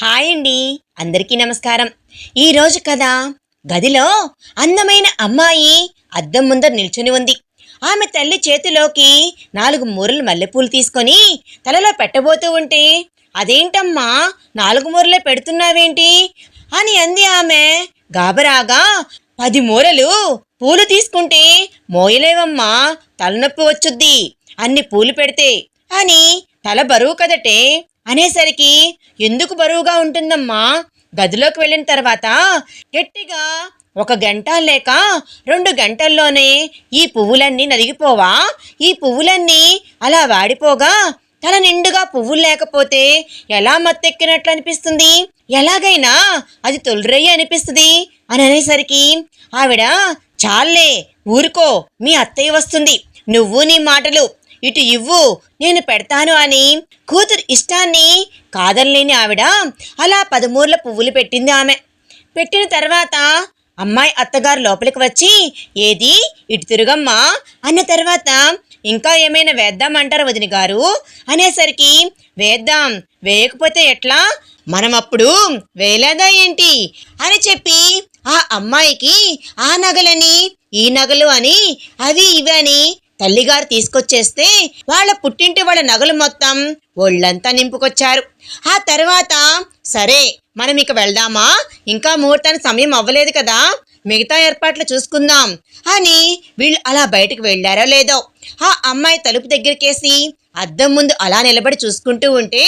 Hi అండి. అందరికీ నమస్కారం. ఈరోజు కథ గదిలో అందమైన అమ్మాయి అద్దం ముందర నిల్చుని ఉంది. ఆమె తల్లి చేతిలోకి 4 మూరలు మల్లెపూలు తీసుకొని తలలో పెట్టబోతూ ఉంటే, అదేంటమ్మా 4 మూరలే పెడుతున్నావేంటి అని అంది ఆమె. గాబరాగా 10 మూరలు పూలు తీసుకుంటే మోయలేవమ్మా, తలనొప్పి వచ్చుద్ది అన్ని పూలు పెడితే అని. తల బరువు కదటే అనేసరికి, ఎందుకు బరువుగా ఉంటుందమ్మా, గదిలోకి వెళ్ళిన తర్వాత గట్టిగా 1 గంట లేక 2 గంటల్లోనే ఈ పువ్వులన్నీ నలిగిపోవా? ఈ పువ్వులన్నీ అలా వాడిపోగా తల నిండుగా పువ్వులు లేకపోతే ఎలా మత్తెక్కినట్లు అనిపిస్తుంది, ఎలాగైనా అది తొలిరయ్యి అనిపిస్తుంది అని అనేసరికి ఆవిడ, చాలే ఊరుకో, మీ అత్తయ్య వస్తుంది, నువ్వు నీ మాటలు ఇటు ఇవ్వు, నేను పెడతాను అని కూతురు ఇష్టాన్ని కాదనలేని ఆవిడ అలా 10 మూరల పువ్వులు పెట్టింది. ఆమె పెట్టిన తర్వాత అమ్మాయి అత్తగారు లోపలికి వచ్చి, ఏది ఇటు తిరుగమ్మా అన్న తర్వాత, ఇంకా ఏమైనా వేద్దామంటారా వదిన గారు అనేసరికి, వేద్దాం, వేయకపోతే ఎట్లా, మనం అప్పుడు వేయలేదా ఏంటి అని చెప్పి ఆ అమ్మాయికి ఆ నగలని ఈ నగలు అని అవి ఇవి అని తల్లిగారు తీసుకొచ్చేస్తే వాళ్ళ పుట్టింటి వాళ్ళ నగలు మొత్తం ఒళ్ళంతా నింపుకొచ్చారు. ఆ తర్వాత, సరే మనం ఇక వెళ్దామా, ఇంకా ముహూర్తానికి సమయం అవ్వలేదు కదా, మిగతా ఏర్పాట్లు చూసుకుందాం అని వీళ్ళు అలా బయటకు వెళ్ళారో లేదో, ఆ అమ్మాయి తలుపు దగ్గరికేసి అద్దం ముందు అలా నిలబడి చూసుకుంటూ ఉంటే,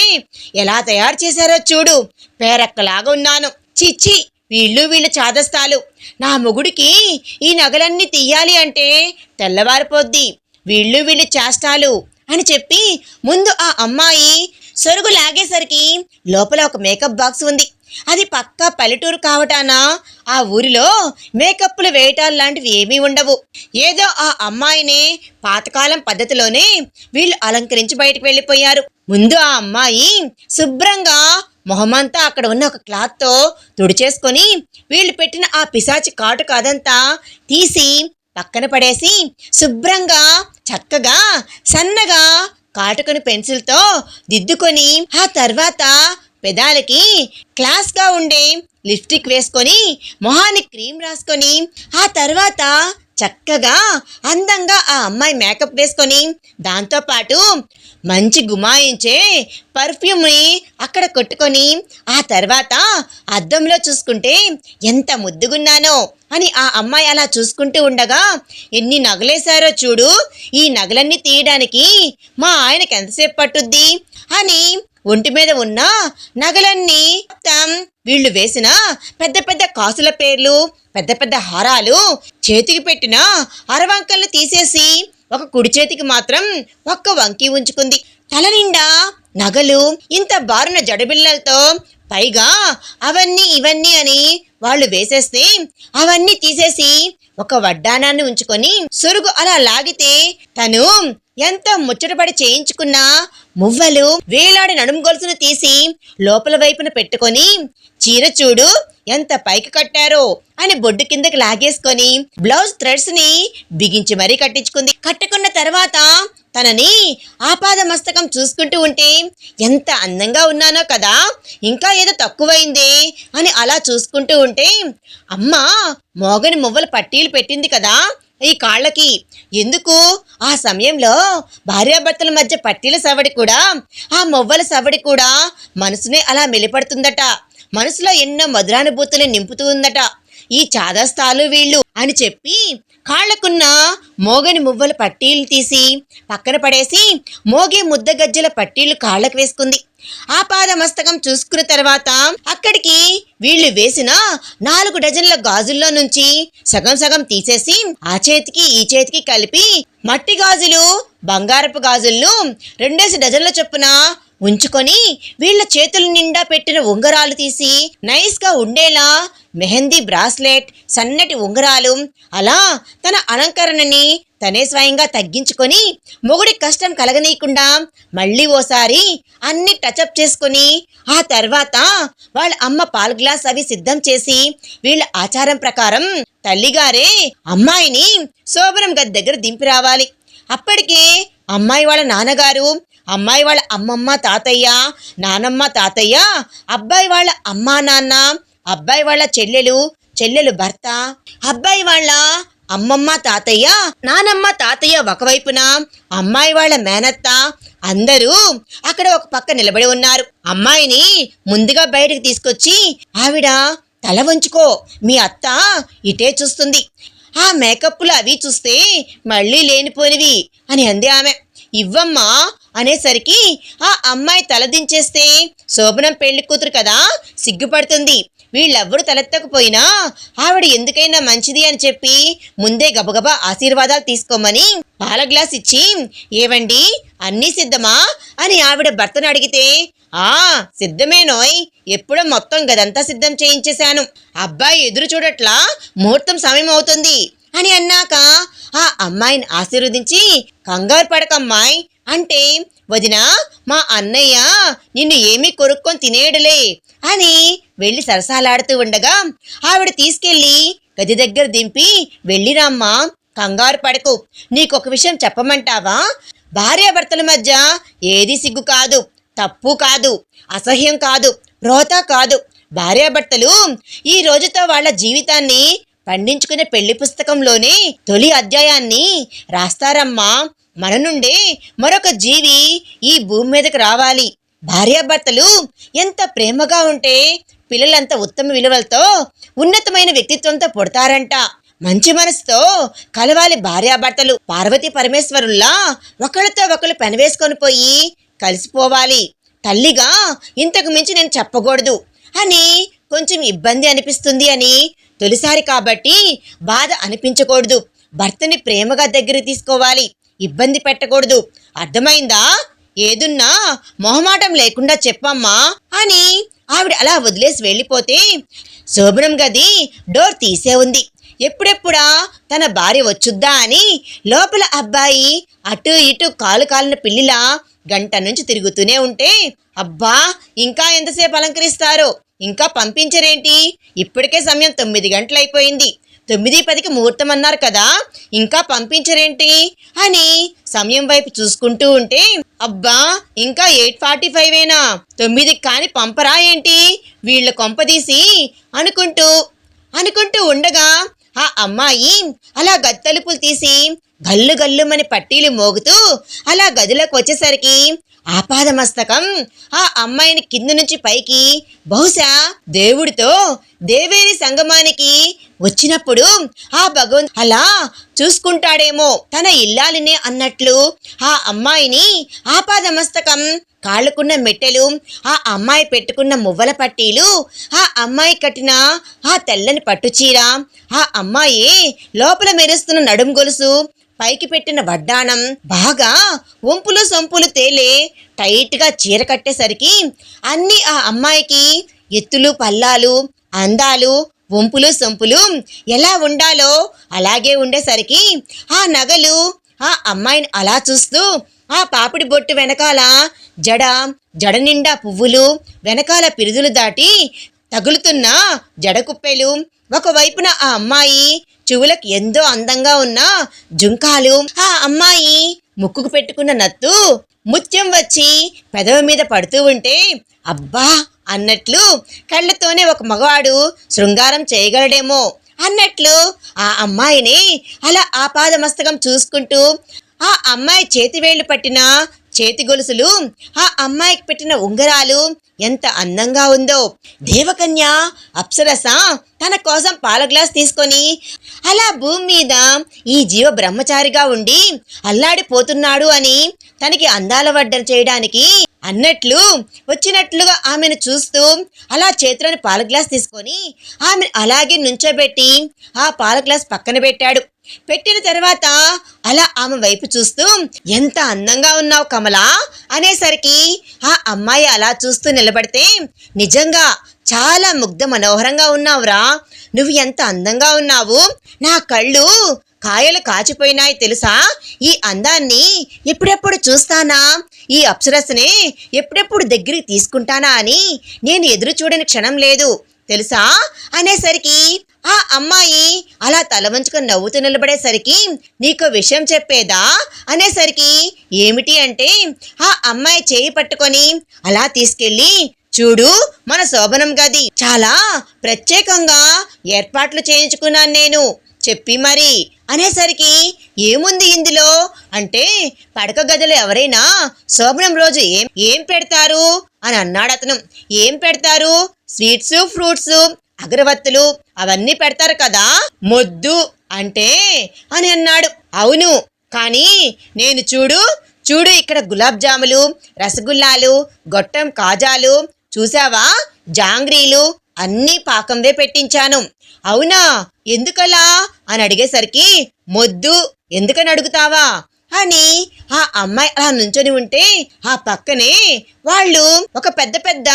ఎలా తయారు చేశారో చూడు, పేరక్కలాగా ఉన్నాను, చిచ్చి వీళ్ళు చాదస్తాలు, నా మొగుడికి ఈ నగలన్నీ తీయాలి అంటే తెల్లవారిపోద్ది, వీళ్ళు చేష్టాలు అని చెప్పి ముందు ఆ అమ్మాయి సొరుగు లాగేసరికి లోపల ఒక మేకప్ బాక్స్ ఉంది. అది పక్కా పల్లెటూరు కావటాన ఆ ఊరిలో మేకప్లు వేయటాలు లాంటివి ఏమీ ఉండవు. ఏదో ఆ అమ్మాయిని పాతకాలం పద్ధతిలోనే వీళ్ళు అలంకరించి బయటకు వెళ్ళిపోయారు. ముందు ఆ అమ్మాయి శుభ్రంగా మొహమంతా అక్కడ ఉన్న ఒక క్లాత్తో తుడిచేసుకొని వీళ్ళు పెట్టిన ఆ పిశాచి కాటుక అదంతా తీసి పక్కన పడేసి శుభ్రంగా చక్కగా సన్నగా కాటుకను పెన్సిల్తో దిద్దుకొని, ఆ తర్వాత పెదాలకి క్లాస్గా ఉండే లిప్స్టిక్ వేసుకొని మొహానికి క్రీమ్ రాసుకొని, ఆ తర్వాత చక్కగా అందంగా ఆ అమ్మాయి మేకప్ వేసుకొని, దాంతోపాటు మంచి గుమాయించే పర్ఫ్యూమ్ని అక్కడ కొట్టుకొని, ఆ తర్వాత అద్దంలో చూసుకుంటే ఎంత ముద్దుగున్నానో అని ఆ అమ్మాయి అలా చూసుకుంటూ ఉండగా, ఎన్ని నగలేశారో చూడు, ఈ నగలన్నీ తీయడానికి మా ఆయనకి ఎంతసేపు పట్టుద్ది అని ఒంటి మీద ఉన్న నగలన్నీ వీళ్ళు వేసిన పెద్ద పెద్ద కాసుల పేర్లు, పెద్ద పెద్ద హారాలు, చేతికి పెట్టిన అరవంకల్ని తీసేసి ఒక కుడి చేతికి మాత్రం ఒక్క వంకి ఉంచుకుంది. తల నిండా నగలు, ఇంత బారున జడబిళ్ళలతో, పైగా అవన్నీ ఇవన్నీ అని వాళ్ళు వేసేస్తే అవన్నీ తీసేసి ఒక వడ్డానాన్ని ఉంచుకొని సొరుగు అలా లాగితే తను ఎంత ముచ్చటపడి చేయించుకున్న మువ్వలు వేలాడి నడుము గొలుసును తీసి లోపల వైపున పెట్టుకొని, చీర చూడు ఎంత పైకి కట్టారో అని బొడ్డు కిందకి లాగేసుకొని బ్లౌజ్ థ్రెడ్స్ ని బిగించి మరీ కట్టించుకుంది. కట్టుకున్న తర్వాత తనని ఆపాద మస్తకం చూసుకుంటూ ఉంటే, ఎంత అందంగా ఉన్నానో కదా, ఇంకా ఏదో తక్కువైందే అని అలా చూసుకుంటూ ఉంటే, అమ్మ మోగని మువ్వల పట్టీలు పెట్టింది కదా ఈ కాళ్ళకి, ఎందుకు ఆ సమయంలో భార్యాభర్తల మధ్య పట్టీల సవడి కూడా, ఆ మువ్వల సవడి కూడా మనసునే అలా మెలిపడుతుందట, మనసులో ఎన్నో మధురానుభూతులు నింపుతూ ఉందట ఈ చాదస్తాలు వీళ్ళు అని చెప్పి కాళ్లకున్న మోగని మువ్వల పట్టీలు తీసి పక్కన పడేసి మోగే ముద్ద గజ్జల పట్టీలు కాళ్లకు వేసుకుంది. ఆ పాద మస్తకం చూసుకున్న తర్వాత అక్కడికి వీళ్ళు వేసిన 4 డజన్ల గాజుల్లో నుంచి సగం సగం తీసేసి ఆ చేతికి ఈ చేతికి కలిపి మట్టి గాజులు, బంగారపు గాజులను 2 డజన్ల చొప్పున ఉంచుకొని వీళ్ళ చేతుల నిండా పెట్టిన ఉంగరాలు తీసి నైస్గా ఉండేలా మెహందీ బ్రాస్లెట్, సన్నటి ఉంగరాలు, అలా తన అలంకరణని తనే స్వయంగా తగ్గించుకొని మొగుడి కష్టం కలగనీయకుండా మళ్ళీ ఓసారి అన్ని టచప్ చేసుకొని, ఆ తర్వాత వాళ్ళ అమ్మ పాల్ గ్లాస్ అవి సిద్ధం చేసి వీళ్ళ ఆచారం ప్రకారం తల్లిగారే అమ్మాయిని శోభనం గది దగ్గర దింపి రావాలి. అప్పటికే అమ్మాయి వాళ్ళ నాన్నగారు అమ్మాయి వాళ్ళ అమ్మమ్మ తాతయ్య, నానమ్మ తాతయ్య, అబ్బాయి వాళ్ళ అమ్మా నాన్న, అబ్బాయి వాళ్ళ చెల్లెలు భర్త, అబ్బాయి వాళ్ళ అమ్మమ్మ తాతయ్య, నానమ్మ తాతయ్య ఒకవైపున, అమ్మాయి వాళ్ళ మేనత్త అందరూ అక్కడ ఒక పక్క నిలబడి ఉన్నారు. అమ్మాయిని ముందుగా బయటకు తీసుకొచ్చి, ఆవిడ తల వంచుకో, మీ అత్త ఇటే చూస్తుంది, ఆ మేకప్లు అవి చూస్తే మళ్ళీ లేనిపోనివి అని అంది ఆమె. ఇవ్వమ్మా అనేసరికి ఆ అమ్మాయి తల దించేస్తే శోభనం పెళ్లి కూతురు కదా, సిగ్గుపడుతుంది. వీళ్ళెవ్వరూ తలెత్తకపోయినా ఆవిడ ఎందుకైనా మంచిది అని చెప్పి ముందే గబగబా ఆశీర్వాదాలు తీసుకోమని పాల గ్లాస్ ఇచ్చి, ఏవండి అన్నీ సిద్ధమా అని ఆవిడ భర్తను అడిగితే, సిద్ధమేనోయ్, ఎప్పుడో మొత్తం గదంతా సిద్ధం చేయించేశాను, అబ్బాయి ఎదురు చూడట్లా, ముహూర్తం సమయం అవుతుంది అని అన్నాక ఆ అమ్మాయిని ఆశీర్వదించి, కంగారు పడకమ్మాయి అంటే, వదినా మా అన్నయ్య నిన్ను ఏమీ కొరుక్కొని తినేయడులే అని వెళ్ళి సరసాలాడుతూ ఉండగా ఆవిడ తీసుకెళ్ళి గది దగ్గర దింపి, వెళ్ళిరామ్మా, కంగారు పడకు, నీకొక విషయం చెప్పమంటావా, భార్యాభర్తల మధ్య ఏది సిగ్గు కాదు, తప్పు కాదు, అసహ్యం కాదు, రోత కాదు. భార్యాభర్తలు ఈ రోజుతో వాళ్ళ జీవితాన్ని పండించుకునే పెళ్లి పుస్తకంలోనే తొలి అధ్యాయాన్ని రాస్తారమ్మా. మన నుండే మరొక జీవి ఈ భూమి మీదకి రావాలి. భార్యాభర్తలు ఎంత ప్రేమగా ఉంటే పిల్లలంత ఉత్తమ విలువలతో ఉన్నతమైన వ్యక్తిత్వంతో పుడతారంట. మంచి మనసుతో కలవాలి భార్యాభర్తలు. పార్వతీ పరమేశ్వరుల్లా ఒకళ్ళతో ఒకళ్ళు పెనవేసుకొని పోయి కలిసిపోవాలి. తల్లిగా ఇంతకు మించి నేను చెప్పకూడదు అని కొంచెం ఇబ్బంది అనిపిస్తుంది అని, తొలిసారి కాబట్టి బాధ అనిపించకూడదు, భర్తని ప్రేమగా దగ్గరికి తీసుకోవాలి, ఇబ్బంది పెట్టకూడదు, అర్థమైందా, ఏదున్నా మొహమాటం లేకుండా చెప్పమ్మా అని ఆవిడ అలా వదిలేసి వెళ్ళిపోతే శోభనం గది డోర్ తీసే ఉంది. ఎప్పుడెప్పుడా తన భార్య వచ్చుద్దా అని లోపల అబ్బాయి అటు ఇటు కాలు కాలిన పిల్లిలా గంట నుంచి తిరుగుతూనే ఉంటే, అబ్బా ఇంకా ఎంతసేపు అలంకరిస్తారో, ఇంకా పంపించరేంటి, ఇప్పటికే సమయం 9 గంటలైపోయింది, 9:10కి ముహూర్తం అన్నారు కదా, ఇంకా పంపించరేంటి అని సమయం వైపు చూసుకుంటూ ఉంటే, అబ్బా ఇంకా 8:45ఏనా, 9కి కాని పంపరా ఏంటి, వీళ్ళ కొంపదీసి అనుకుంటూ ఉండగా ఆ అమ్మాయి అలా గది తలుపులు తీసి గల్లు గల్లుమని పట్టీలు మోగుతూ అలా గదిలోకి వచ్చేసరికి ఆపాదమస్తకం ఆ అమ్మాయిని కింద నుంచి పైకి బహుశా దేవుడితో దేవేరి సంగమానికి వచ్చినప్పుడు ఆ భగవంతుడు అలా చూసుకుంటాడేమో తన ఇల్లాలినే అన్నట్లు ఆ అమ్మాయిని ఆపాదమస్తకం, కాళ్ళకున్న మెట్టెలు, ఆ అమ్మాయి పెట్టుకున్న మువ్వల పట్టీలు, ఆ అమ్మాయి కట్టిన ఆ తెల్లని పట్టుచీర, ఆ అమ్మాయి లోపల మెరుస్తున్న నడుం గొలుసు, పైకి పెట్టిన వడ్డాణం, బాగా వంపులు సొంపులు తేలే టైట్గా చీర కట్టేసరికి అన్నీ ఆ అమ్మాయికి ఎత్తులు పల్లాలు, అందాలు, వంపులు సొంపులు ఎలా ఉండాలో అలాగే ఉండేసరికి ఆ నగలు ఆ అమ్మాయిని అలా చూస్తూ, ఆ పాపిడి బొట్టు వెనకాల జడ నిండా పువ్వులు, వెనకాల పిరుదులు దాటి తగులుతున్న జడకుప్పెలు, ఒకవైపున ఆ అమ్మాయి చెవులకు ఎంతో అందంగా ఉన్న జుంకాలు, ఆ అమ్మాయి ముక్కుకు పెట్టుకున్న నత్తు ముత్యం వచ్చి పెదవి మీద పడుతూ ఉంటే, అబ్బా అన్నట్లు కళ్ళతోనే ఒక మగవాడు శృంగారం చేయగలడేమో అన్నట్లు ఆ అమ్మాయిని అలా ఆపాదమస్తకం చూసుకుంటూ, ఆ అమ్మాయి చేతివేళ్లు పట్టిన చేతి గొలుసులు, ఆ అమ్మాయికి పెట్టిన ఉంగరాలు ఎంత అందంగా ఉందో. దేవకన్య అప్సరస తన కోసం పాల గ్లాస్ తీసుకొని అలా భూమి మీద ఈ జీవ బ్రహ్మచారిగా ఉండి అల్లాడిపోతున్నాడు అని తనకి అందాల వడ్డన చేయడానికి అన్నట్లు వచ్చినట్లుగా ఆమెను చూస్తూ అలా చేతిలోని పాల గ్లాస్ తీసుకొని ఆమె అలాగే నుంచోబెట్టి ఆ పాల గ్లాస్ పక్కన పెట్టాడు. పెట్టిన తర్వాత అలా ఆమె వైపు చూస్తూ, ఎంత అందంగా ఉన్నావు కమలా అనేసరికి ఆ అమ్మాయి అలా చూస్తూ నిలబడితే, నిజంగా చాలా ముగ్ధ మనోహరంగా ఉన్నావురా, నువ్వు ఎంత అందంగా ఉన్నావు, నా కళ్ళు కాయలు కాచిపోయినాయి తెలుసా, ఈ అందాన్ని ఎప్పుడెప్పుడు చూస్తానా, ఈ అప్సరస్ని ఎప్పుడెప్పుడు దగ్గరికి తీసుకుంటానా అని నేను ఎదురు చూడని క్షణం లేదు తెలుసా అనేసరికి ఆ అమ్మాయి అలా తల వంచుకొని నవ్వుతూ నిలబడేసరికి నీకో విషయం చెప్పేదా అనేసరికి ఏమిటి అంటే ఆ అమ్మాయి చేయి పట్టుకొని అలా తీసుకెళ్ళి చూడు మన శోభనం గది చాలా ప్రత్యేకంగా ఏర్పాట్లు చేయించుకున్నాను నేను చెప్పి మరి అనేసరికి ఏముంది ఇందులో అంటే పడక గదిలో ఎవరైనా శోభనం రోజు ఏం పెడతారు అని అన్నాడు అతను. ఏం పెడతారు? స్వీట్స్, ఫ్రూట్స్, అగరవత్తులు అవన్నీ పెడతారు కదా, మొద్దు అంటే అని అన్నాడు. అవును, కానీ నేను చూడు ఇక్కడ గులాబ్ జాములు, రసగుల్లాలు, గొట్టం కాజాలు చూసావా, జాంగ్రీలు అన్నీ పాకంవే పెట్టించాను. అవునా, ఎందుకలా అని అడిగేసరికి మొద్దు ఎందుకని అడుగుతావా అని ఆ అమ్మాయి అలా నుంచొని ఉంటే ఆ పక్కనే వాళ్ళు ఒక పెద్ద పెద్ద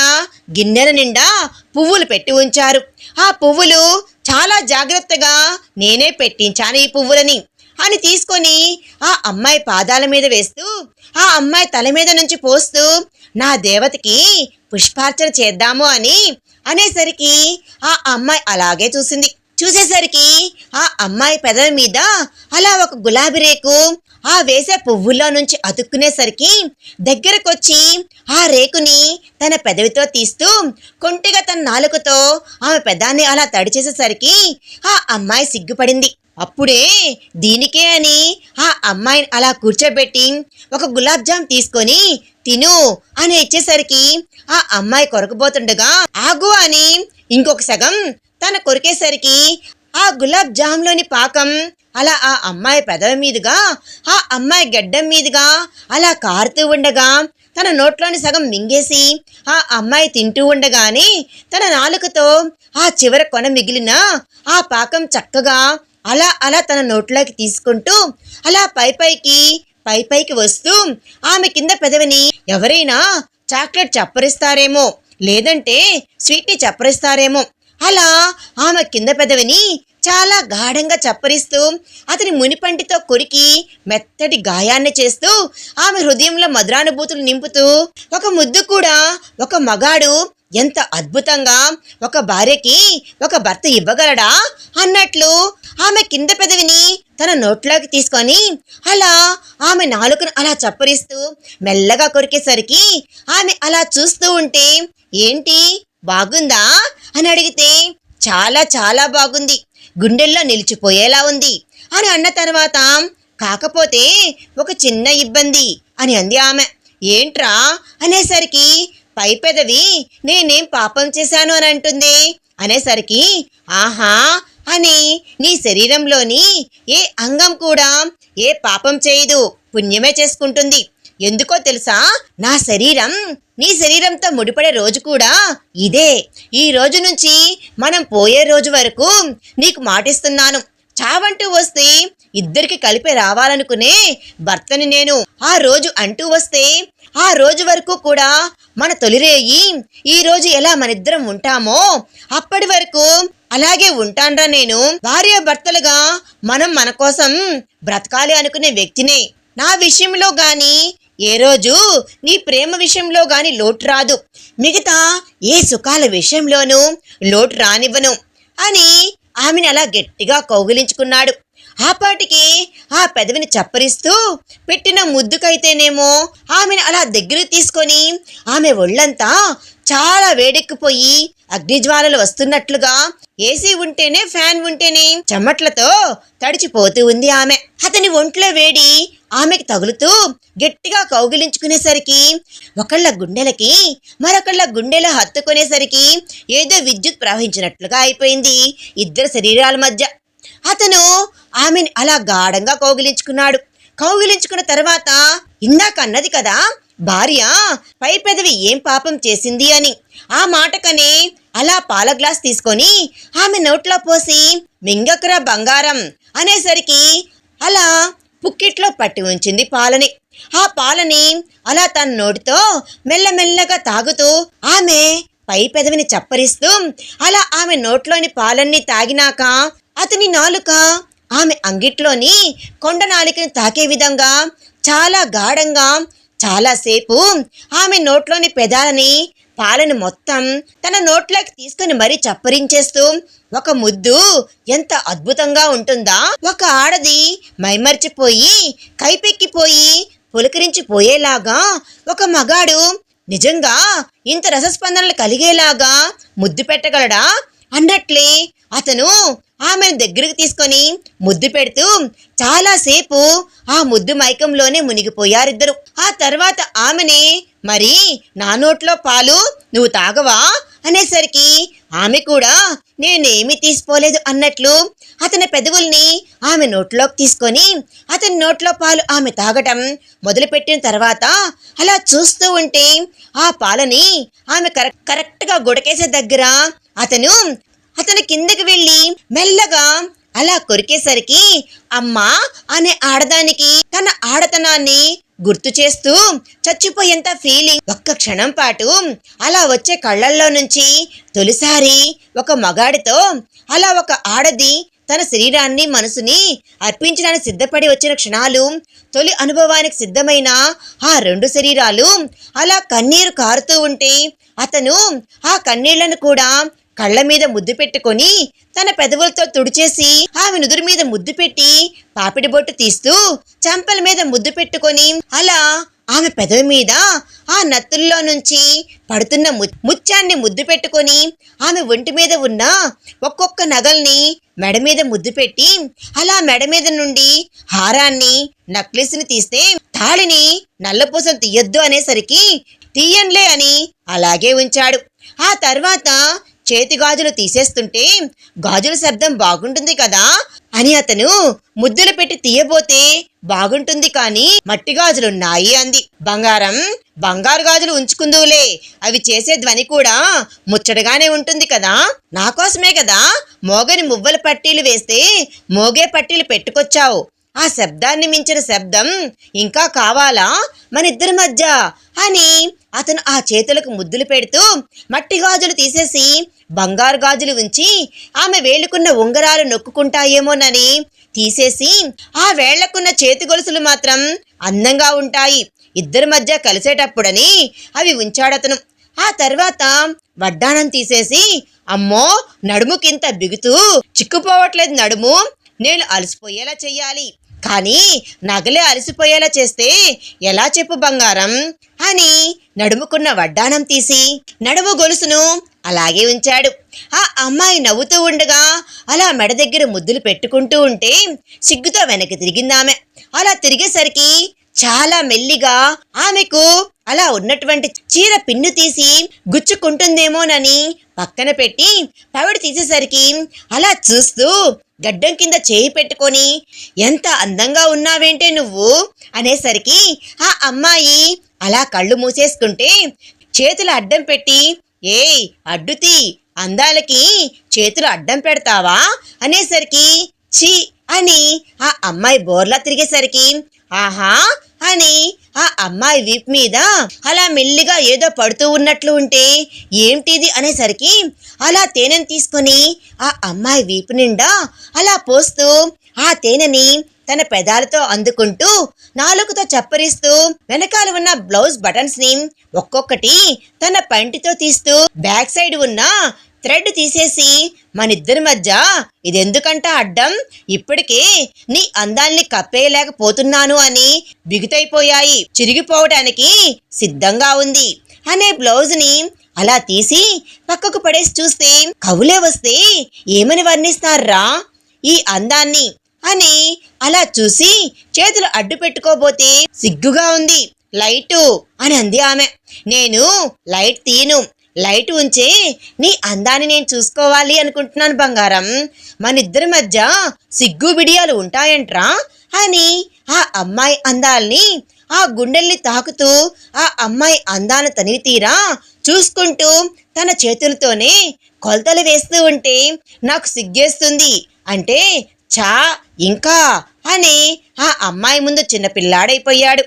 గిన్నెల నిండా పువ్వులు పెట్టి ఉంచారు. ఆ పువ్వులు చాలా జాగ్రత్తగా నేనే పెట్టించాను ఈ పువ్వులని అని తీసుకొని ఆ అమ్మాయి పాదాల మీద వేస్తూ ఆ అమ్మాయి తల మీద నుంచి పోస్తూ నా దేవతకి పుష్పార్చన చేద్దాము అని అనేసరికి ఆ అమ్మాయి అలాగే చూసేసరికి ఆ అమ్మాయి పెదవి మీద అలా ఒక గులాబీ రేకు ఆ వేసే పువ్వుల్లో నుంచి అతుక్కునేసరికి దగ్గరకొచ్చి ఆ రేకుని తన పెదవితో తీస్తూ కొంటిగా తన నాలుకతో ఆమె పెదాన్ని అలా తడిచేసేసరికి ఆ అమ్మాయి సిగ్గుపడింది. అప్పుడే దీనికే అని ఆ అమ్మాయిని అలా కూర్చోబెట్టి ఒక గులాబ్ జామ్ తీసుకొని తిను అని ఇచ్చేసరికి ఆ అమ్మాయి కొరకబోతుండగా ఆగు అని ఇంకొక సగం తన కొరికేసరికి ఆ గులాబ్ జామ్లోని పాకం అలా ఆ అమ్మాయి పెదవి మీదుగా ఆ అమ్మాయి గడ్డం మీదుగా అలా కారుతూ ఉండగా తన నోట్లోని సగం మింగేసి ఆ అమ్మాయి తింటూ ఉండగానే తన నాలుకతో ఆ చివర కొన మిగిలిన ఆ పాకం చక్కగా అలా అలా తన నోట్లోకి తీసుకుంటూ అలా పైపైకి వస్తూ ఆమె కింద పెదవిని ఎవరైనా చాక్లెట్ చప్పరిస్తారేమో, లేదంటే స్వీట్ని చప్పరిస్తారేమో అలా ఆమె కింద పెదవిని చాలా గాఢంగా చప్పరిస్తూ అతని మునిపంటితో కొరికి మెత్తటి గాయాన్ని చేస్తూ ఆమె హృదయంలో మధురానుభూతులు నింపుతూ ఒక ముద్దు కూడా ఒక మగాడు ఎంత అద్భుతంగా ఒక భార్యకి ఒక భర్త ఇవ్వగలడా అన్నట్లు ఆమె కింద పెదవిని తన నోట్లోకి తీసుకొని అలా ఆమె నాలుకను అలా చప్పరిస్తూ మెల్లగా కొరికేసరికి ఆమె అలా చూస్తూ ఉంటే ఏంటి బాగుందా అని అడిగితే చాలా చాలా బాగుంది, గుండెల్లో నిలిచిపోయేలా ఉంది అని అన్న తర్వాత కాకపోతే ఒక చిన్న ఇబ్బంది అని అంది ఆమె. ఏంట్రా అనేసరికి పై పెదవి నేనేం పాపం చేశాను అని అంటుంది అనేసరికి ఆహా అని నీ శరీరంలోని ఏ అంగం కూడా ఏ పాపం చేయదు, పుణ్యమే చేసుకుంటుంది. ఎందుకో తెలుసా, నా శరీరం నీ శరీరంతో ముడిపడే రోజు కూడా ఇదే. ఈ రోజు నుంచి మనం పోయే రోజు వరకు నీకు మాటిస్తున్నాను, చావంటూ వస్తే ఇద్దరికి కలిపి రావాలనుకునే భర్తని నేను. ఆ రోజు అంటూ వస్తే ఆ రోజు వరకు కూడా మన తొలిరేయి ఈ రోజు ఎలా మనిద్దరం ఉంటామో అప్పటి వరకు అలాగే ఉంటాన్రా నేను. భార్యాభర్తలుగా మనం మన కోసం బ్రతకాలి అనుకునే వ్యక్తినే. నా విషయంలో గాని ఏ రోజు నీ ప్రేమ విషయంలో గాని లోటు రాదు, మిగతా ఏ సుఖాల విషయంలోనూ లోటు రానివ్వను అని ఆమెను అలా గట్టిగా కౌగిలించుకున్నాడు. ఆ పాటికి ఆ పెదవిని చప్పరిస్తూ పెట్టిన ముద్దుకైతేనేమో ఆమెను అలా దగ్గరికి తీసుకొని ఆమె ఒళ్ళంతా చాలా వేడెక్కిపోయి అగ్నిజ్వాలలు వస్తున్నట్లుగా ఏసీ ఉంటేనే ఫ్యాన్ ఉంటేనే చెమట్లతో తడిచిపోతూ ఉంది ఆమె. అతని ఒంట్లో వేడి ఆమెకి తగులుతూ గట్టిగా కౌగిలించుకునేసరికి ఒకళ్ళ గుండెలకి మరొకళ్ళ గుండెల హత్తుకునేసరికి ఏదో విద్యుత్ ప్రవహించినట్లుగా అయిపోయింది ఇద్దరు శరీరాల మధ్య. అతను ఆమెను అలా గాఢంగా కౌగిలించుకున్న తర్వాత ఇందాక అన్నది కదా భార్య పై పెదవి ఏం పాపం చేసింది అని, ఆ మాటకనే అలా పాల గ్లాస్ తీసుకొని ఆమె నోట్లో పోసి మింగకురా బంగారం అనేసరికి అలా పుక్కిట్లో పట్టి ఉంచింది పాలని. ఆ పాలని అలా తన నోటితో మెల్లమెల్లగా తాగుతూ ఆమె పై పెదవిని చప్పరిస్తూ అలా ఆమె నోట్లోని పాలన్నీ తాగినాక అతని నాలుక ఆమె అంగిట్లోని కొండ నాలికను తాకే విధంగా చాలా గాఢంగా చాలాసేపు ఆమె నోట్లోని పెదాలని పాలను మొత్తం తన నోట్లోకి తీసుకుని మరీ చప్పరించేస్తూ ఒక ముద్దు ఎంత అద్భుతంగా ఉంటుందా, ఒక ఆడది మైమర్చిపోయి కైపెక్కిపోయి పులకరించిపోయేలాగా ఒక మగాడు నిజంగా ఇంత రసస్పందనలు కలిగేలాగా ముద్దు పెట్టగలడా అన్నట్లే అతను ఆమెను దగ్గరికి తీసుకొని ముద్దు పెడుతూ చాలాసేపు ఆ ముద్దు మైకంలోనే మునిగిపోయారిద్దరు. ఆ తర్వాత ఆమెనే, మరి నా నోట్లో పాలు నువ్వు తాగవా అనేసరికి ఆమె కూడా నేనేమీ తీసుకోలేదు అన్నట్లు అతని పెదవుల్ని ఆమె నోట్లోకి తీసుకొని అతని నోట్లో పాలు ఆమె తాగటం మొదలుపెట్టిన తర్వాత అలా చూస్తూ ఉంటే ఆ పాలని ఆమె కరెక్ట్గా గుడకేసే దగ్గర అతను కిందకి వెళ్ళి మెల్లగా అలా కొరికేసరికి అమ్మా అనే ఆడదానికి తన ఆడతనాన్ని గుర్తు చేస్తూ చచ్చిపోయేంత ఫీలింగ్ ఒక్క క్షణం పాటు అలా వచ్చే కళ్ళల్లో నుంచి తొలిసారి ఒక మగాడితో అలా ఒక ఆడది తన శరీరాన్ని మనసుని అర్పించడానికి సిద్ధపడి వచ్చిన క్షణాలు, తొలి అనుభవానికి సిద్ధమైన ఆ రెండు శరీరాలు అలా కన్నీరు కారుతూ ఉంటే అతను ఆ కన్నీళ్లను కూడా కళ్ళ మీద ముద్దు పెట్టుకొని తన పెదవులతో తుడిచేసి ఆమె నుదురు మీద ముద్దు పెట్టి పాపిడి బొట్టు తీస్తూ చెంపల మీద ముద్దు పెట్టుకొని అలా ఆమె పెదవి మీద ఆ నత్తుల్లో నుంచి పడుతున్న ముత్యాన్ని ముద్దు పెట్టుకొని ఆమె ఒంటి మీద ఉన్న ఒక్కొక్క నగల్ని మెడ మీద ముద్దు పెట్టి అలా మెడ మీద నుండి హారాన్ని నక్లెస్ని తీస్తే తాళిని నల్లపూసలు తీయొద్దు అనేసరికి తీయంలే అని అలాగే ఉంచాడు. ఆ తర్వాత చేతి గాజులు తీసేస్తుంటే గాజుల శబ్దం బాగుంటుంది కదా అని అతను ముద్దులు పెట్టి తీయబోతే బాగుంటుంది కానీ మట్టి గాజులున్నాయి అంది. బంగారు గాజులు ఉంచుకుందువులే, అవి చేసే ధ్వని కూడా ముచ్చటగానే ఉంటుంది కదా, నా కోసమే కదా మోగని మువ్వల పట్టీలు వేస్తే మోగే పట్టీలు పెట్టుకొచ్చావు, ఆ శబ్దాన్ని మించిన శబ్దం ఇంకా కావాలా మనిద్దరి మధ్య అని అతను ఆ చేతులకు ముద్దులు పెడుతూ మట్టి గాజులు తీసేసి బంగారు గాజులు ఉంచి ఆమె వేళ్లకున్న ఉంగరాలు నొక్కుకుంటాయేమోనని తీసేసి ఆ వేళ్లకున్న చేతి గొలుసులు మాత్రం అందంగా ఉంటాయి ఇద్దరి మధ్య కలిసేటప్పుడని అవి ఉంచాడతను. ఆ తర్వాత వడ్డాణం తీసేసి, అమ్మో నడుముకింత బిగుతూ చిక్కుపోవట్లేదు నడుము, నేను అలసిపోయేలా చెయ్యాలి, కానీ నగలే అలసిపోయేలా చేస్తే ఎలా చెప్పు బంగారం అని నడుముకున్న వడ్డాణం తీసి నడుము గొలుసును అలాగే ఉంచాడు. ఆ అమ్మాయి నవ్వుతూ ఉండగా అలా మెడ దగ్గర ముద్దులు పెట్టుకుంటూ ఉంటే సిగ్గుతో వెనక్కి తిరిగిందామె. అలా తిరిగేసరికి చాలా మెల్లిగా ఆమెకు అలా ఉన్నటువంటి చీర పిన్ను తీసి గుచ్చుకుంటుందేమోనని పక్కన పెట్టి పవిడి తీసేసరికి అలా చూస్తూ గడ్డం కింద చేయి పెట్టుకొని ఎంత అందంగా ఉన్నావేంటే నువ్వు అనేసరికి ఆ అమ్మాయి అలా కళ్ళు మూసేసుకుంటే చేతులు అడ్డం పెట్టి, ఏయ్ అడ్డుతీ, అందాలకి చేతులు అడ్డం పెడతావా అనేసరికి ఛీ అని ఆ అమ్మాయి బోర్లా తిరిగేసరికి ఆహా అని ఆ అమ్మాయి వీపు మీద అలా మెల్లిగా ఏదో పడుతూ ఉన్నట్లు ఉంటే ఏంటిది అనేసరికి అలా తేనెను తీసుకొని ఆ అమ్మాయి వీపు నిండా అలా పోస్తూ ఆ తేనెని తన పెదాలతో అందుకుంటూ నాలుకతో చప్పరిస్తూ వెనకాల ఉన్న బ్లౌజ్ బటన్స్ ని ఒక్కొక్కటి తన పంటితో తీస్తూ బ్యాక్ సైడ్ ఉన్న థ్రెడ్ తీసేసి మనిద్దరి మధ్య ఇదెందుకంట అడ్డం, ఇప్పటికే నీ అందాల్ని కప్పేయలేకపోతున్నాను అని బిగుతైపోయాయి, చిరిగిపోవడానికి సిద్ధంగా ఉంది అనే బ్లౌజ్ ని అలా తీసి పక్కకు పడేసి చూస్తే కవులే వస్తే ఏమని వర్ణిస్తారా ఈ అందాన్ని అని అలా చూసి చేతులు అడ్డు పెట్టుకోబోతే సిగ్గుగా ఉంది, లైటు అని అంది ఆమె. నేను లైట్ తీను, లైట్ ఉంచే నీ అందాన్ని నేను చూసుకోవాలి అనుకుంటున్నాను బంగారం, మనిద్దరి మధ్య సిగ్గు బిడియాలు ఉంటాయంట్రా అని ఆ అమ్మాయి అందాల్ని ఆ గుండెల్ని తాకుతూ ఆ అమ్మాయి అందాన్ని తనివి తీరా చూసుకుంటూ తన చేతులతోనే కొలతలు వేస్తూ ఉంటే నాకు సిగ్గేస్తుంది అంటే చా ఇంకా అని ఆ అమ్మాయి ముందు చిన్నపిల్లాడైపోయాడు.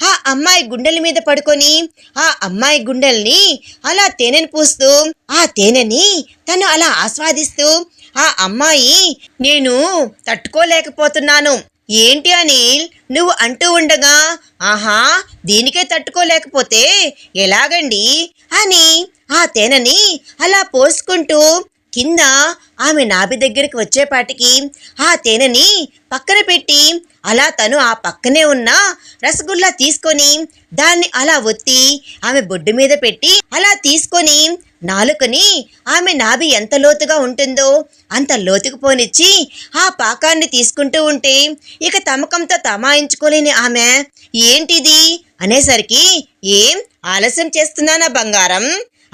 ఆ అమ్మాయి గుండెల మీద పడుకొని ఆ అమ్మాయి గుండెల్ని అలా తేనెను పూస్తూ ఆ తేనెని తను అలా ఆస్వాదిస్తూ ఆ అమ్మాయి నేను తట్టుకోలేకపోతున్నాను, ఏంటి అనిల్ నువ్వు అంటూ ఉండగా, ఆహా దీనికే తట్టుకోలేకపోతే ఎలాగండి అని ఆ తేనెని అలా పోసుకుంటూ కింద ఆమె నాభి దగ్గరికి వచ్చేపాటికి ఆ తేనెని పక్కన పెట్టి అలా తను ఆ పక్కనే ఉన్న రసగుల్లా తీసుకొని దాన్ని అలా ఒత్తి ఆమె బొడ్డు మీద పెట్టి అలా తీసుకొని నాలుకని ఆమె నాభి ఎంత లోతుగా ఉంటుందో అంత లోతుకు పోనిచ్చి ఆ పాకాన్ని తీసుకుంటూ ఉంటే ఇక తమకంతో తమాయించుకోలేని ఆమె ఏంటిది అనేసరికి, ఏం ఆలస్యం చేస్తున్నానా బంగారం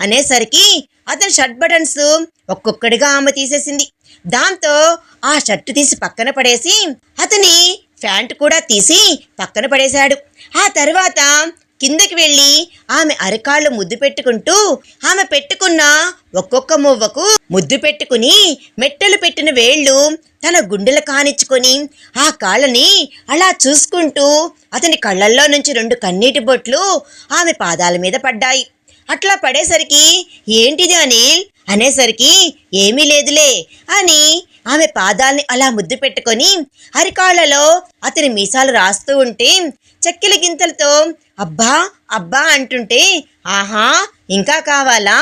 అనేసరికి అతని షర్ట్ బటన్స్ ఒక్కొక్కడిగా ఆమె తీసేసింది. దాంతో ఆ షర్టు తీసి పక్కన పడేసి అతని ప్యాంటు కూడా తీసి పక్కన పడేశాడు. ఆ తర్వాత కిందకి వెళ్ళి ఆమె అరికాళ్ళు ముద్దు పెట్టుకుంటూ ఆమె పెట్టుకున్న ఒక్కొక్క మువ్వకు ముద్దు పెట్టుకుని మెట్టలు పెట్టిన వేళ్ళు తన గుండెలు కానిచ్చుకొని ఆ కాళ్ళని అలా చూసుకుంటూ అతని కళ్ళల్లో నుంచి 2 కన్నీటి బొట్లు ఆమె పాదాల మీద పడ్డాయి. అట్లా పడేసరికి ఏంటిది అనిల్ అనేసరికి, ఏమీ లేదులే అని ఆమె పాదాల్ని అలా ముద్దు పెట్టుకొని అరికాళ్లలో అతని మీసాలు రాస్తూ ఉంటే చెక్కిలి గింతలతో అబ్బా అబ్బా అంటుంటే, ఆహా ఇంకా కావాలా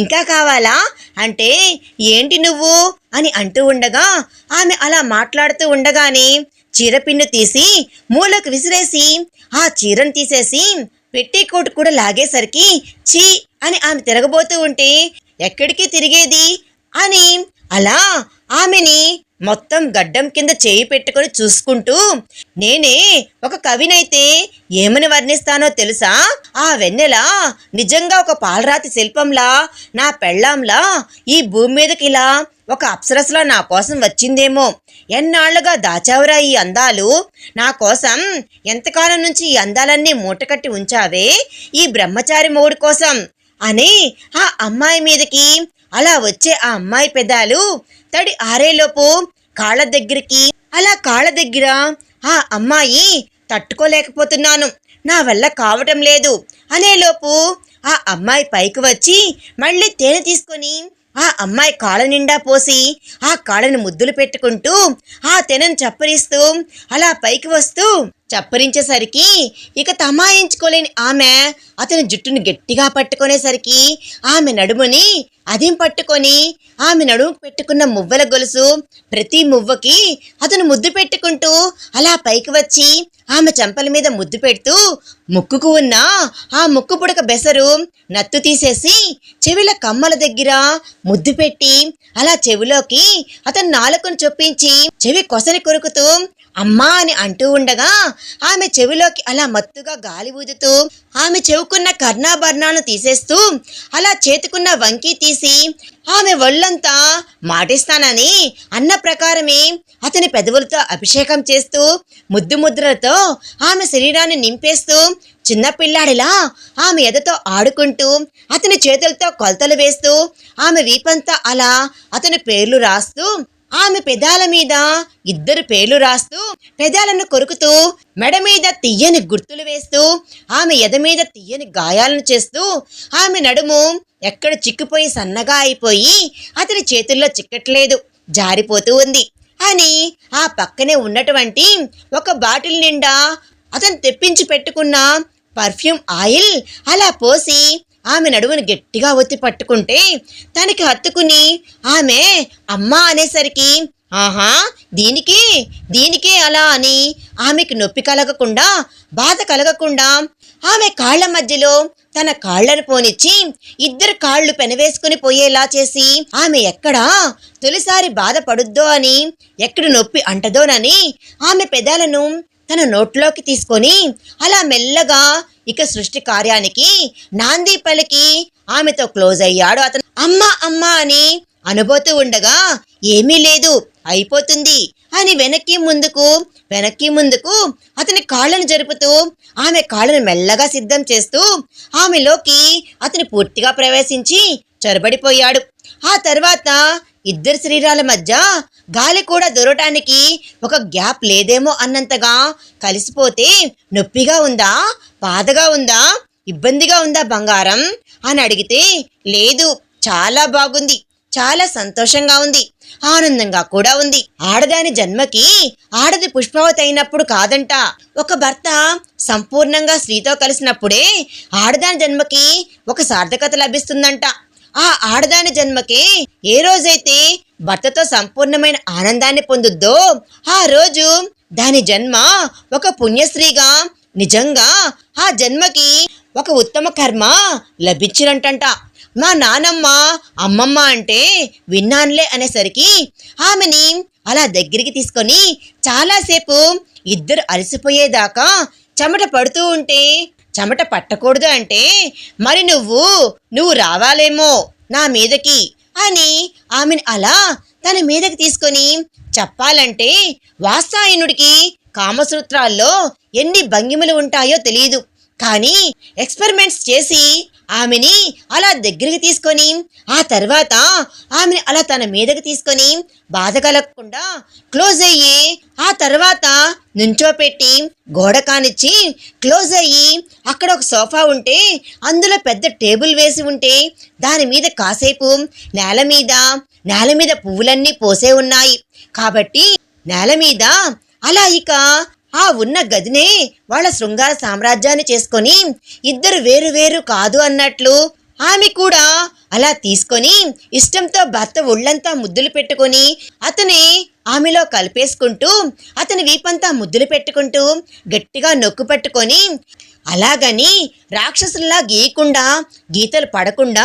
ఇంకా కావాలా అంటే ఏంటి నువ్వు అని అంటూ ఉండగా ఆమె అలా మాట్లాడుతూ ఉండగానే చీరపిన్ను తీసి మూలకు విసిరేసి ఆ చీరను తీసేసి పెట్టికోటు కూడా లాగేసరికి చీ అని ఆమె తిరగబోతూ ఉంటే, ఎక్కడికి తిరిగేది అని అలా ఆమెని మొత్తం గడ్డం కింద చేయి పెట్టుకొని చూసుకుంటూ, నేనే ఒక కవినైతే ఏమని వర్ణిస్తానో తెలుసా? ఆ వెన్నెల నిజంగా ఒక పాలరాతి శిల్పంలా నా పెళ్ళాంలా ఈ భూమి మీదకి ఇలా ఒక అప్సరసలా నా కోసం వచ్చిందేమో. ఎన్నాళ్లుగా దాచావురా ఈ అందాలు నా కోసం, ఎంతకాలం నుంచి ఈ అందాలన్నీ మూటకట్టి ఉంచావే ఈ బ్రహ్మచారి మొగుడు కోసం అని ఆ అమ్మాయి మీదకి అలా వచ్చే ఆ అమ్మాయి పెదాలు తడి ఆరేలోపు కాళ్ళ దగ్గరికి అలా కాళ్ళ దగ్గర ఆ అమ్మాయి తట్టుకోలేకపోతున్నాను, నా వల్ల కావటం లేదు అనేలోపు ఆ అమ్మాయి పైకి వచ్చి మళ్ళీ తేనె తీసుకొని ఆ అమ్మాయి కాళ్ళ నిండా పోసి ఆ కాళ్ళని ముద్దులు పెట్టుకుంటూ ఆ తేనెను చప్పరిస్తూ అలా పైకి వస్తూ చప్పరించేసరికి ఇక తమాయించుకోలేని ఆమె అతని జుట్టును గట్టిగా పట్టుకునేసరికి ఆమె నడుముని అదిం పట్టుకొని ఆమె నడుముకు పెట్టుకున్న మువ్వల గొలుసు ప్రతి మువ్వకి అతను ముద్దు పెట్టుకుంటూ అలా పైకి వచ్చి ఆమె చెంపల మీద ముద్దు పెడుతూ ముక్కుకు ఉన్న ఆ ముక్కు పుడక బెసరు నత్తు తీసేసి చెవిల కమ్మల దగ్గర ముద్దు పెట్టి అలా చెవిలోకి అతను నాలుకను చొప్పించి చెవి కొసని కొరుకుతూ అమ్మా అని అంటూ ఉండగా ఆమె చెవిలోకి అలా మత్తుగా గాలి ఊదుతూ ఆమె చెవుకున్న కర్ణాభరణాలను తీసేస్తూ అలా చేతుకున్న వంకి తీసి ఆమె ఒళ్ళంతా మాటిస్తానని అన్న ప్రకారమే అతని పెదవులతో అభిషేకం చేస్తూ ముద్దు ముద్రలతో ఆమె శరీరాన్ని నింపేస్తూ చిన్నపిల్లాడిలా ఆమె ఎదతో ఆడుకుంటూ అతని చేతులతో కొలతలు వేస్తూ ఆమె వీపంతా అలా అతని పేర్లు రాస్తూ ఆమె పెదాల మీద 2 పేర్లు రాస్తూ పెదాలను కొరుకుతూ మెడ మీద తీయని గుర్తులు వేస్తూ ఆమె ఎద మీద తీయని గాయాలను చేస్తూ ఆమె నడుము ఎక్కడ చిక్కిపోయి సన్నగా అయిపోయి అతని చేతుల్లో చిక్కట్లేదు, జారిపోతూ ఉంది అని ఆ పక్కనే ఉన్నటువంటి ఒక బాటిల్ నిండా అతను తెప్పించి పెట్టుకున్న పర్ఫ్యూమ్ ఆయిల్ అలా పోసి ఆమె నడుమును గట్టిగా ఒత్తి పట్టుకుంటే తనకి హత్తుకుని ఆమె అమ్మా అనేసరికి, ఆహా దీనికే అలా అని ఆమెకి నొప్పి కలగకుండా బాధ కలగకుండా ఆమె కాళ్ల మధ్యలో తన కాళ్లను పోనిచ్చి 2 కాళ్ళు పెనవేసుకుని పోయేలా చేసి ఆమె ఎక్కడ తొలిసారి బాధపడుద్దో అని ఎక్కడ నొప్పి అంటదోనని ఆమె పెదాలను తన నోట్లోకి తీసుకొని అలా మెల్లగా ఇక సృష్టి కార్యానికి నాంది పలికి ఆమెతో క్లోజ్ అయ్యాడు అతను. అమ్మా అమ్మా అని అనబోతూ ఉండగా, ఏమీ లేదు అయిపోతుంది అని వెనక్కి ముందుకు అతని కాళ్ళను జరుపుతూ ఆమె కాళ్ళను మెల్లగా సిద్ధం చేస్తూ ఆమెలోకి అతని పూర్తిగా ప్రవేశించి చొరబడిపోయాడు. ఆ తర్వాత 2 శరీరాల మధ్య గాలి కూడా దొరకటానికి ఒక గ్యాప్ లేదేమో అన్నంతగా కలిసిపోతే, నొప్పిగా ఉందా, బాధగా ఉందా, ఇబ్బందిగా ఉందా బంగారం అని అడిగితే, లేదు చాలా బాగుంది, చాలా సంతోషంగా ఉంది, ఆనందంగా కూడా ఉంది. ఆడదాని జన్మకి ఆడది పుష్పవతి అయినప్పుడు కాదంట, ఒక భర్త సంపూర్ణంగా స్త్రీతో కలిసినప్పుడే ఆడదాని జన్మకి ఒక సార్థకత లభిస్తుందంట. ఆ ఆడదాని జన్మకి ఏ రోజైతే భర్తతో సంపూర్ణమైన ఆనందాన్ని పొందుద్దో ఆ రోజు దాని జన్మ ఒక పుణ్యశ్రీగా, నిజంగా ఆ జన్మకి ఒక ఉత్తమ కర్మ లభించినట్టంట. మా నానమ్మ అమ్మమ్మ అంటే విన్నానులే అనేసరికి ఆమెని అలా దగ్గరికి తీసుకొని చాలాసేపు ఇద్దరు అలసిపోయేదాకా చెమట పడుతూ ఉంటే, చెమట పట్టకూడదు అంటే మరి నువ్వు రావాలేమో నా మీదకి అని ఆమెను అలా తన మీదకి తీసుకొని చెప్పాలంటే వాత్సాయనుడికి కామసూత్రాల్లో ఎన్ని భంగిమలు ఉంటాయో తెలియదు, కానీ ఎక్స్పెరిమెంట్స్ చేసి ఆమెని అలా దగ్గరికి తీసుకొని ఆ తర్వాత ఆమెని అలా తన మీదకి తీసుకొని బాధ కలగకుండా క్లోజ్ అయ్యి ఆ తర్వాత నుంచోపెట్టి గోడ కానిచ్చి క్లోజ్ అయ్యి అక్కడ ఒక సోఫా ఉంటే అందులో పెద్ద టేబుల్ వేసి ఉంటే దాని మీద కాసేపు నేల మీద పువ్వులన్నీ పోసే ఉన్నాయి కాబట్టి నేల మీద అలా ఇక ఆ ఉన్న గదినే వాళ్ళ శృంగార సామ్రాజ్యాన్ని చేసుకొని ఇద్దరు వేరు వేరు కాదు అన్నట్లు ఆమె కూడా అలా తీసుకొని ఇష్టంతో భర్త ఒళ్ళంతా ముద్దులు పెట్టుకొని అతని ఆమెలో కలిపేసుకుంటూ అతని వీపంతా ముద్దులు పెట్టుకుంటూ గట్టిగా నొక్కు పట్టుకొని అలాగని రాక్షసుల్లా గీయకుండా గీతలు పడకుండా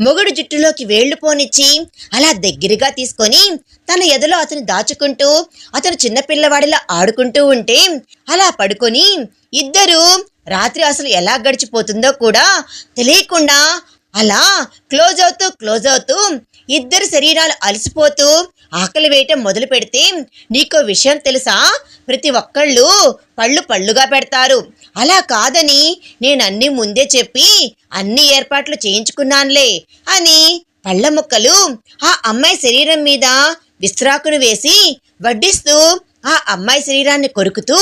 మొగుడు జుట్టులోకి వేళ్లు పోనిచ్చి అలా దగ్గరగా తీసుకొని తన ఎదలో అతని దాచుకుంటూ అతను చిన్నపిల్లవాడిలా ఆడుకుంటూ ఉంటే అలా పడుకొని ఇద్దరు రాత్రి అసలు ఎలా గడిచిపోతుందో కూడా తెలియకుండా అలా క్లోజ్ అవుతూ ఇద్దరు శరీరాలు అలసిపోతూ ఆకలి వేయటం మొదలు పెడితే నీకో విషయం తెలుసా, ప్రతి ఒక్కళ్ళు పళ్ళుగా పెడతారు, అలా కాదని నేనన్నీ ముందే చెప్పి అన్ని ఏర్పాట్లు చేయించుకున్నానులే అని పళ్ళ ముక్కలు ఆ అమ్మాయి శరీరం మీద విస్త్రాకును వేసి వడ్డిస్తూ ఆ అమ్మాయి శరీరాన్ని కొరుకుతూ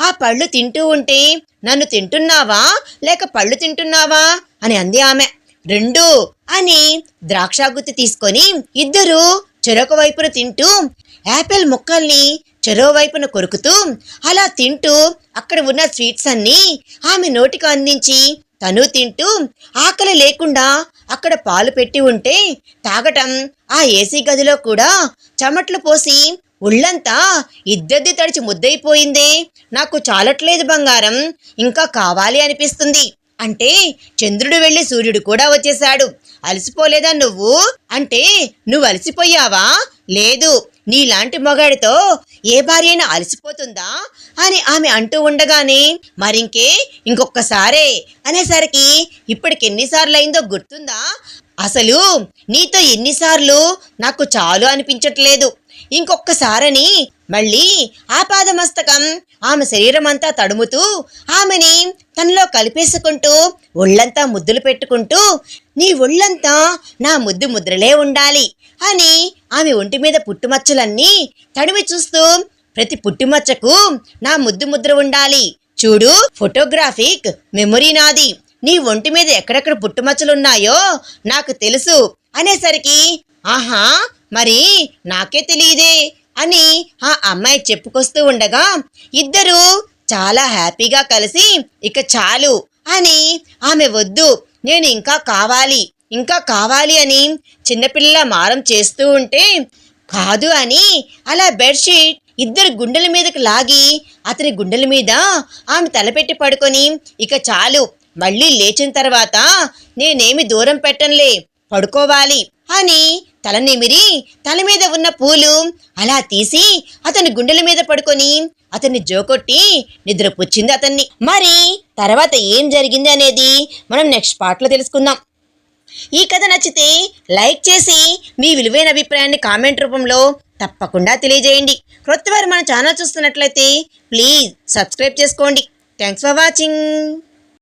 ఆ పళ్ళు తింటూ ఉంటే నన్ను తింటున్నావా లేక పళ్ళు తింటున్నావా అని అంది ఆమె. రెండు అని ద్రాక్షాగుత్తి తీసుకొని ఇద్దరు చెరొక వైపున తింటూ యాపిల్ ముక్కల్ని చెరో వైపున కొరుకుతూ అలా తింటూ అక్కడ ఉన్న స్వీట్స్ అన్నీ ఆమె నోటికి అందించి తను తింటూ ఆకలి లేకుండా అక్కడ పాలు పెట్టి ఉంటే తాగటం, ఆ ఏసీ గదిలో కూడా చెమట్లు పోసి ఒళ్ళంతా ఇద్దరిది తడిచి ముద్దయిపోయిందే, నాకు చాలట్లేదు బంగారం, ఇంకా కావాలి అనిపిస్తుంది అంటే చంద్రుడు వెళ్ళి సూర్యుడు కూడా వచ్చేశాడు. అలసిపోలేదా నువ్వు అంటే నువ్వు అలసిపోయావా? లేదు, నీలాంటి మొగాడితో ఏ భార్య అయినా అలసిపోతుందా అని ఆమె అంటూ ఉండగానే ఇంకొకసారే అనేసరికి ఇప్పటికి ఎన్నిసార్లు అయిందో గుర్తుందా? అసలు నీతో ఎన్నిసార్లు నాకు చాలు అనిపించట్లేదు, ఇంకొకసారని మళ్ళీ ఆపాదమస్తకం ఆమె శరీరం అంతా తడుముతూ ఆమెని తనలో కలిపేసుకుంటూ ఒళ్ళంతా ముద్దులు పెట్టుకుంటూ నీ ఒళ్ళంతా నా ముద్దులే ఉండాలి అని ఆమె ఒంటి మీద పుట్టుమచ్చలన్నీ తడిమి చూస్తూ ప్రతి పుట్టుమచ్చకు నా ముద్ర ఉండాలి చూడు, ఫోటోగ్రాఫిక్ మెమొరీ నాది, నీ ఒంటి మీద ఎక్కడెక్కడ పుట్టుమచ్చలున్నాయో నాకు తెలుసు అనేసరికి ఆహా మరి నాకే తెలియదే అని ఆ అమ్మాయి చెప్పుకొస్తూ ఉండగా ఇద్దరు చాలా హ్యాపీగా కలిసి ఇక చాలు అని ఆమె వద్దు నేను ఇంకా కావాలి అని చిన్నపిల్ల మారం చేస్తూ ఉంటే కాదు అని అలా బెడ్షీట్ ఇద్దరు గుండెల మీదకి లాగి అతని గుండెల మీద ఆమె తలపెట్టి పడుకొని ఇక చాలు, మళ్ళీ లేచిన తర్వాత నేనేమి దూరం పెట్టనులే, పడుకోవాలి అని తల నిమిరి తల మీద ఉన్న పూలు అలా తీసి అతని గుండెల మీద పడుకొని అతన్ని జోకొట్టి నిద్రపుచ్చింది అతన్ని. మరి తర్వాత ఏం జరిగింది అనేది మనం నెక్స్ట్ పార్ట్లో తెలుసుకుందాం. ఈ కథ నచ్చితే లైక్ చేసి మీ విలువైన అభిప్రాయాన్ని కామెంట్ రూపంలో తప్పకుండా తెలియజేయండి. కొత్తవారు మన ఛానల్ చూస్తున్నట్లయితే ప్లీజ్ సబ్స్క్రైబ్ చేసుకోండి. Thanks for watching.